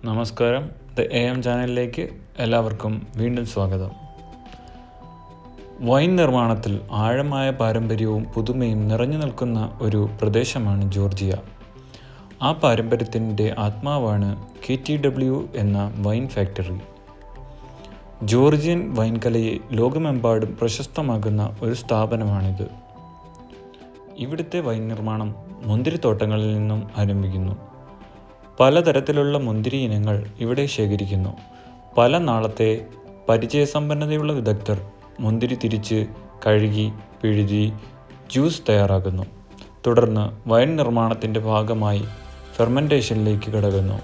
നമസ്കാരം. The AM ചാനലിലേക്ക് എല്ലാവർക്കും വീണ്ടും സ്വാഗതം. വൈൻ നിർമ്മാണത്തിൽ ആഴമായ പാരമ്പര്യവും പുതുമയും നിറഞ്ഞു നിൽക്കുന്ന ഒരു പ്രദേശമാണ് ജോർജിയ. ആ പാരമ്പര്യത്തിൻ്റെ ആത്മാവാണ് KTW എന്ന വൈൻ ഫാക്ടറി. ജോർജിയൻ വൈൻ കലയെ ലോകമെമ്പാടും പ്രശസ്തമാക്കുന്ന ഒരു സ്ഥാപനമാണിത്. ഇവിടുത്തെ വൈൻ നിർമ്മാണം മുന്തിരിത്തോട്ടങ്ങളിൽ നിന്നും ആരംഭിക്കുന്നു. പലതരത്തിലുള്ള മുന്തിരി ഇനങ്ങൾ ഇവിടെ ശേഖരിക്കുന്നു. പല നാളത്തെ പരിചയസമ്പന്നതയുള്ള വിദഗ്ധർ മുന്തിരി തിരിച്ച് കഴുകി പിഴുതി ജ്യൂസ് തയ്യാറാക്കുന്നു. തുടർന്ന് വൈൻ നിർമ്മാണത്തിൻ്റെ ഭാഗമായി ഫെർമെൻറ്റേഷനിലേക്ക് കടക്കുന്നു.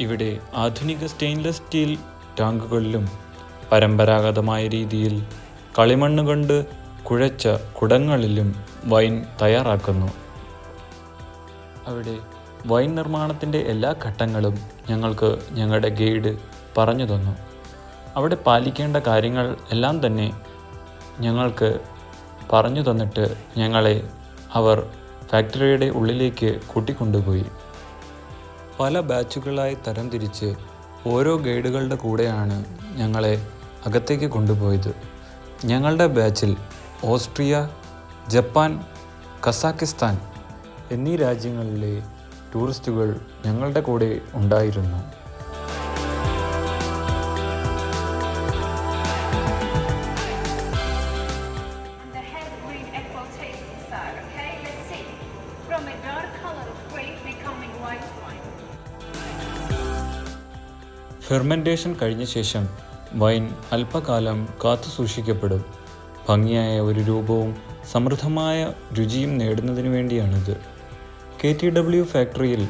ഇവിടെ ആധുനിക സ്റ്റെയിൻലെസ് സ്റ്റീൽ ടാങ്കുകളിലും പരമ്പരാഗതമായ രീതിയിൽ കളിമണ്ണ് കൊണ്ട് കുഴച്ച കുടങ്ങളിലും വൈൻ തയ്യാറാക്കുന്നു. അവിടെ വൈൻ നിർമ്മാണത്തിൻ്റെ എല്ലാ ഘട്ടങ്ങളും ഞങ്ങൾക്ക് ഞങ്ങളുടെ ഗൈഡ് പറഞ്ഞു തന്നു. അവിടെ പാലിക്കേണ്ട കാര്യങ്ങൾ എല്ലാം തന്നെ ഞങ്ങൾക്ക് പറഞ്ഞു തന്നിട്ട് ഞങ്ങളെ അവർ ഫാക്ടറിയുടെ ഉള്ളിലേക്ക് കൂട്ടിക്കൊണ്ടുപോയി. പല ബാച്ചുകളായി തരംതിരിച്ച് ഓരോ ഗൈഡുകളുടെ കൂടെയാണ് ഞങ്ങളെ അകത്തേക്ക് കൊണ്ടുപോയത്. ഞങ്ങളുടെ ബാച്ചിൽ ഓസ്ട്രിയ, ജപ്പാൻ, കസാക്കിസ്ഥാൻ എന്നീ രാജ്യങ്ങളിലെ ടൂറിസ്റ്റുകൾ ഞങ്ങളുടെ കൂടെ ഉണ്ടായിരുന്നു. ഫെർമെൻറ്റേഷൻ കഴിഞ്ഞ ശേഷം വൈൻ അല്പകാലം കാത്തു സൂക്ഷിക്കപ്പെടും. ഭംഗിയായ ഒരു രൂപവും സമൃദ്ധമായ രുചിയും നേടുന്നതിന് വേണ്ടിയാണിത്. KTW ഫാക്ടറിയിൽ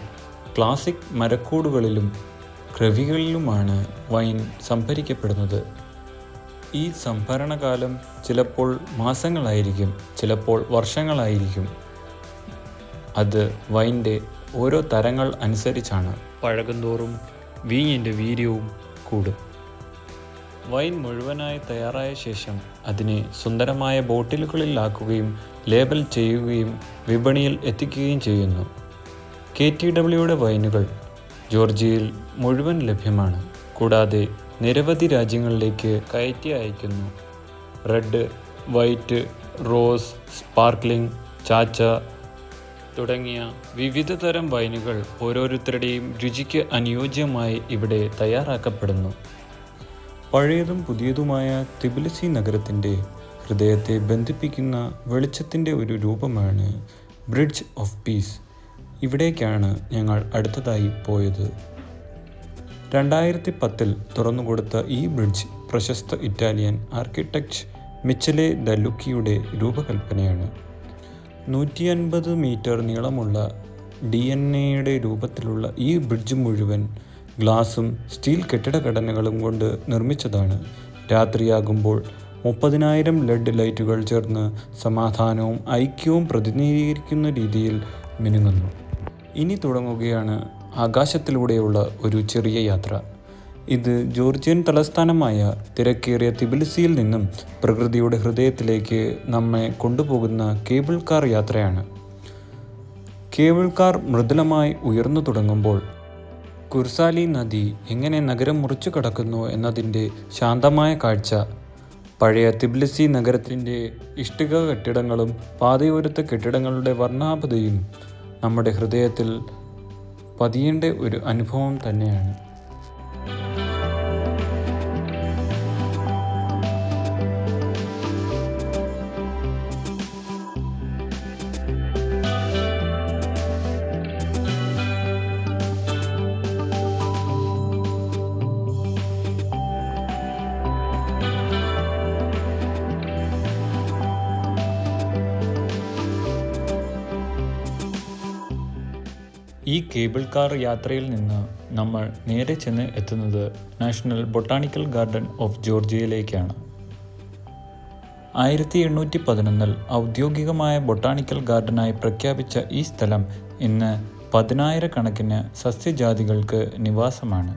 ക്ലാസിക് മരക്കൂടുകളിലും ക്രവികളിലുമാണ് വൈൻ സംഭരിക്കപ്പെടുന്നത്. ഈ സംഭരണകാലം ചിലപ്പോൾ മാസങ്ങളായിരിക്കും, ചിലപ്പോൾ വർഷങ്ങളായിരിക്കും. അത് വൈൻ്റെ ഓരോ തരങ്ങൾ അനുസരിച്ചാണ്. പഴകുന്തോറും വീഞ്ഞിൻ്റെ വീര്യവും കൂടും. വൈൻ മുഴുവനായി തയ്യാറായ ശേഷം അതിനെ സുന്ദരമായ ബോട്ടിലുകളിലാക്കുകയും ലേബൽ ചെയ്യുകയും വിപണിയിൽ എത്തിക്കുകയും ചെയ്യുന്നു. KTWയുടെ വൈനുകൾ ജോർജിയയിൽ മുഴുവൻ ലഭ്യമാണ്. കൂടാതെ നിരവധി രാജ്യങ്ങളിലേക്ക് കയറ്റി അയക്കുന്നു. റെഡ്, വൈറ്റ്, റോസ്, സ്പാർക്ലിംഗ്, ചാച്ച തുടങ്ങിയ വിവിധ തരം വൈനുകൾ ഓരോരുത്തരുടെയും രുചിക്ക് അനുയോജ്യമായി ഇവിടെ തയ്യാറാക്കപ്പെടുന്നു. പഴയതും പുതിയതുമായ തിബിലിസി നഗരത്തിൻ്റെ ഹൃദയത്തെ ബന്ധിപ്പിക്കുന്ന വെളിച്ചത്തിൻ്റെ ഒരു രൂപമാണ് ബ്രിഡ്ജ് ഓഫ് പീസ്. ഇവിടേക്കാണ് ഞങ്ങൾ അടുത്തതായി പോയത്. 2010 തുറന്നുകൊടുത്ത ഈ ബ്രിഡ്ജ് പ്രശസ്ത ഇറ്റാലിയൻ ആർക്കിടെക്റ്റ് മിച്ചലെ ദ ലുക്കിയുടെ രൂപകൽപ്പനയാണ്. 150 മീറ്റർ നീളമുള്ള DNA രൂപത്തിലുള്ള ഈ ബ്രിഡ്ജ് മുഴുവൻ ഗ്ലാസും സ്റ്റീൽ കെട്ടിടഘടനകളും കൊണ്ട് നിർമ്മിച്ചതാണ്. രാത്രിയാകുമ്പോൾ 30,000 LED ലൈറ്റുകൾ ചേർന്ന് സമാധാനവും ഐക്യവും പ്രതിനിധീകരിക്കുന്ന രീതിയിൽ മിനുങ്ങുന്നു. ഇനി തുടങ്ങുകയാണ് ആകാശത്തിലൂടെയുള്ള ഒരു ചെറിയ യാത്ര. ഇത് ജോർജിയൻ തലസ്ഥാനമായ തിരക്കേറിയ തിബിലിസിയിൽ നിന്നും പ്രകൃതിയുടെ ഹൃദയത്തിലേക്ക് നമ്മെ കൊണ്ടുപോകുന്ന കേബിൾ കാർ യാത്രയാണ്. കേബിൾ കാർ മൃദുലമായി ഉയർന്നു തുടങ്ങുമ്പോൾ കുർസാലി നദി എങ്ങനെ നഗരം മുറിച്ചു കടക്കുന്നു എന്നതിൻ്റെ ശാന്തമായ കാഴ്ച, പഴയ തിബ്ലിസി നഗരത്തിൻ്റെ ഇഷ്ടിക കെട്ടിടങ്ങളും പാതയോരത്തെ കെട്ടിടങ്ങളുടെ വർണ്ണാഭതയും നമ്മുടെ ഹൃദയത്തിൽ പതിയേണ്ട ഒരു അനുഭവം തന്നെയാണ്. ഈ കേബിൾ കാർ യാത്രയിൽ നിന്ന് നമ്മൾ നേരെ ചെന്ന് എത്തുന്നത് നാഷണൽ ബൊട്ടാണിക്കൽ ഗാർഡൻ ഓഫ് ജോർജിയയിലേക്കാണ്. 1811 ഔദ്യോഗികമായ ബൊട്ടാണിക്കൽ ഗാർഡനായി പ്രഖ്യാപിച്ച ഈ സ്ഥലം ഇന്ന് 10,000 സസ്യജാതികൾക്ക് നിവാസമാണ്.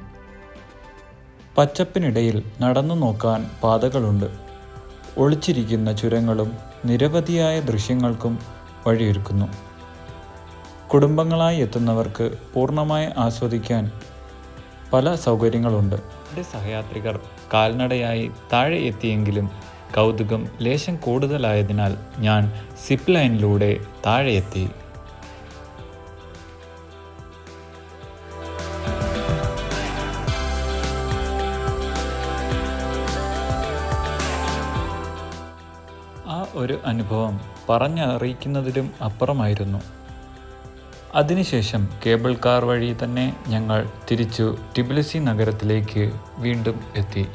പച്ചപ്പിനിടയിൽ നടന്നു നോക്കാൻ പാതകളുണ്ട്. ഒളിച്ചിരിക്കുന്ന ചുരങ്ങളും നിരവധിയായ ദൃശ്യങ്ങൾക്കും വഴിയൊരുക്കുന്നു. കുടുംബങ്ങളായി എത്തുന്നവർക്ക് പൂർണ്ണമായി ആസ്വദിക്കാൻ പല സൗകര്യങ്ങളുണ്ട്. എൻ്റെ സഹയാത്രികർ കാൽനടയായി താഴെ എത്തിയെങ്കിലും കൗതുകം ലേശം കൂടുതലായതിനാൽ ഞാൻ സിപ്പ് ലൈനിലൂടെ താഴെ എത്തി. ആ ഒരു അനുഭവം പറഞ്ഞറിയിക്കുന്നതിലും അപ്പുറമായിരുന്നു. അതിനുശേഷം കേബിൾ കാർ വഴി തന്നെ ഞങ്ങൾ തിരിച്ചു ടിബിലിസി നഗരത്തിലേക്ക് വീണ്ടും എത്തി.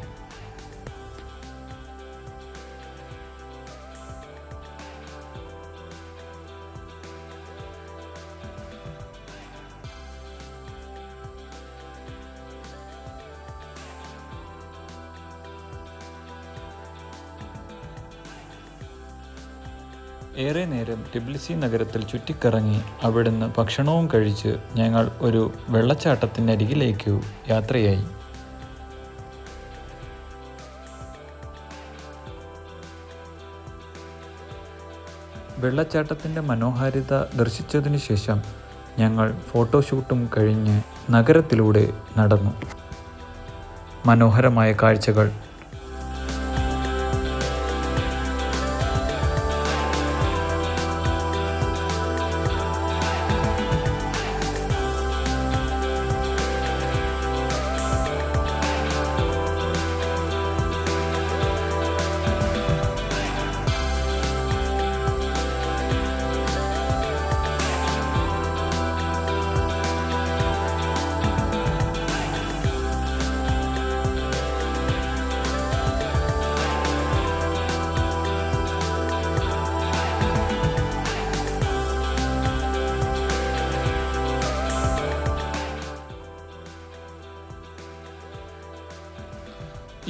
ഏറെ നേരം ടിബിലിസി നഗരത്തിൽ ചുറ്റിക്കറങ്ങി അവിടുന്ന് ഭക്ഷണവും കഴിച്ച് ഞങ്ങൾ ഒരു വെള്ളച്ചാട്ടത്തിനരികിലേക്കു യാത്രയായി. വെള്ളച്ചാട്ടത്തിൻ്റെ മനോഹാരിത ദർശിച്ചതിനു ശേഷം ഞങ്ങൾ ഫോട്ടോഷൂട്ടും കഴിഞ്ഞ് നഗരത്തിലൂടെ നടന്നു. മനോഹരമായ കാഴ്ചകൾ.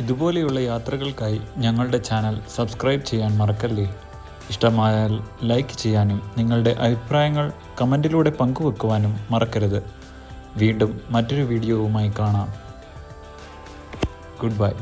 ഇതുപോലെയുള്ള യാത്രകൾക്കായി ഞങ്ങളുടെ ചാനൽ സബ്സ്ക്രൈബ് ചെയ്യാൻ മറക്കല്ലേ. ഇഷ്ടമായാൽ ലൈക്ക് ചെയ്യാനും നിങ്ങളുടെ അഭിപ്രായങ്ങൾ കമൻറ്റിലൂടെ പങ്കുവെക്കുവാനും മറക്കരുത്. വീണ്ടും മറ്റൊരു വീഡിയോവുമായി കാണാം. Good bye.